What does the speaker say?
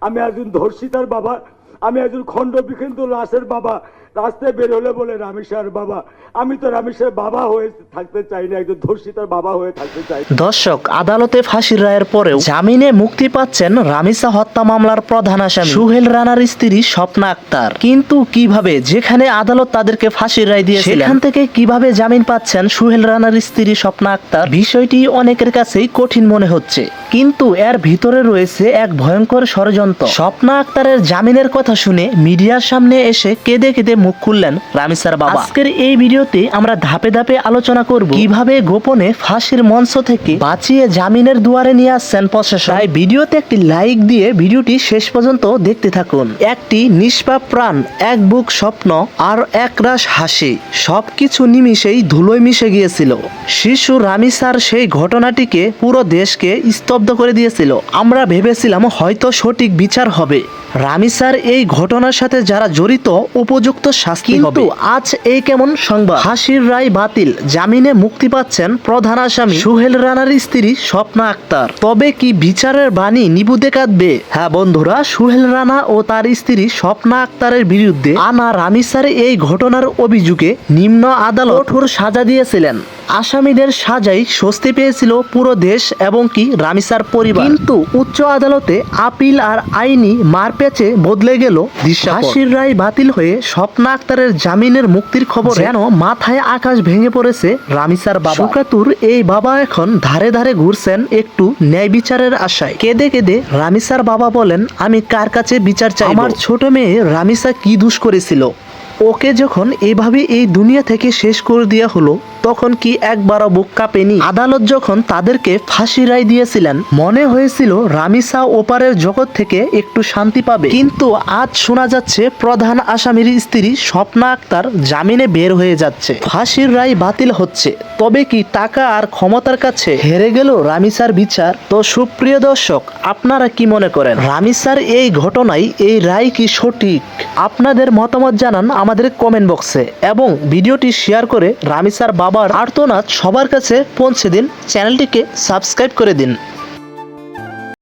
আমি একজন ধর্ষিতার বাবা, আমি একজন খণ্ড বিখণ্ড লাশের বাবা। রাস্তায় বের হলে বলে রামেশ্বর বাবা, আমি তো রামেশ্বর বাবা হয়ে থাকতে চাই না, একজন ধর্ষিতার বাবা হয়ে থাকতে চাই। দর্শক, আদালতে ফাঁসির রায়ের পরেও জামিনে মুক্তি পাচ্ছেন রামিসা হত্যা মামলার প্রধান আসামি সোহেল রানার স্ত্রী স্বপ্না আক্তার। কিন্তু কিভাবে, যেখানে আদালত তাদেরকে ফাঁসির রায় দিয়েছে সেখান থেকে কিভাবে জামিন পাচ্ছেন সোহেল রানার স্ত্রী স্বপ্না আক্তার, বিষয়টি অনেকের কাছেই কঠিন মনে হচ্ছে। কিন্তু এর ভিতরে রয়েছে এক ভয়ঙ্কর ষড়যন্ত্র। স্বপ্না আক্তারের জামিনের কথা শুনে মিডিয়ার সামনে এসে কেঁদে কেঁদে মুখ খুললেন রামিসার বাবা। আজকের এই ভিডিওতে আমরা ধাপে ধাপে আলোচনা করব কিভাবে গোপনে ফাঁসির মঞ্চ থেকে বাঁচিয়ে জামিনের দুয়ারে নিয়ে আসছেন প্রশাসন। তাই ভিডিওতে একটি লাইক দিয়ে ভিডিওটি শেষ পর্যন্ত দেখতে থাকুন। একটি নিষ্পাপ প্রাণ, এক বুক স্বপ্ন আর একরাশ হাসি, সবকিছু নিমিষেই ধুলোয় মিশে গিয়েছিল। শিশু রামিসার সেই ঘটনাটিকে পুরো দেশকে স্তব্ধ করে দিয়েছিল। আমরা ভেবেছিলাম হয়তো সঠিক বিচার হবে, রামিসার এই ঘটনার সাথে যারা জড়িত উপযুক্ত শাস্তি হবে। কিন্তু আজ এই কেমন সংবাদ, ফাঁসির রায় বাতিল, জামিনে মুক্তি পাচ্ছেন প্রধান আসামি সোহেল রানার স্ত্রী স্বপ্না আক্তার। তবে কি বিচারের বাণী নিবুতে কাঁদবে? হ্যাঁ বন্ধুরা, সোহেল রানা ও তার স্ত্রী স্বপ্না আক্তারের বিরুদ্ধে আনা রামিসার এই ঘটনার অভিযোগে নিম্ন আদালত কঠোর সাজা দিয়েছিলেন। আসামিদের সাজাই স্বস্তি পেয়েছিল পুরো দেশ এবং কি রামিসার পরিবার। কিন্তু উচ্চ আদালতে আপিল আর আইনি মারপ্যাচে বদলে গেল দিশা। ফাঁসির রায় বাতিল হয়ে স্বপ্না আক্তারের জামিনের মুক্তির খবর যেন মাথায় আকাশ ভেঙে পড়েছে রামিসার বাবা। শোকাতুর এই বাবা এখন ধারে ধারে ঘুরছেন একটু ন্যায় বিচারের আশায়। কেঁদে কেঁদে রামিসার বাবা বলেন, আমি কার কাছে বিচার চাই? আমার ছোট মেয়ে রামিসা কি দোষ করেছিল? ওকে যখন এভাবে এই দুনিয়া থেকে শেষ করে দেওয়া হলো, তখন কি একবারও বুক কাঁপেনি? আদালত যখন তাদেরকে ফাঁসি রায় দিয়েছিলেন, মনে হয়েছিল রামিসা ওপারের জগৎ থেকে একটু শান্তি পাবে। কিন্তু আজ শোনা যাচ্ছে প্রধান আসামির স্ত্রী স্বপ্না আক্তার জামিনে বের হয়ে যাচ্ছে। ফাঁসির রায় বাতিল হচ্ছে, তবে কি টাকা আর ক্ষমতার কাছে হেরে গেল রামিসার বিচার? তো সুপ্রিয় দর্শক, আপনারা কি মনে করেন, রামিসার এই ঘটনায় এই রায় কি সঠিক? আপনাদের মতামত জানান আমাদের কমেন্ট বক্সে এবং ভিডিওটি শেয়ার করে রামিসার বাবার আর্তনাদ সবার কাছে পৌঁছে দিন। চ্যানেলটিকে সাবস্ক্রাইব করে দিন।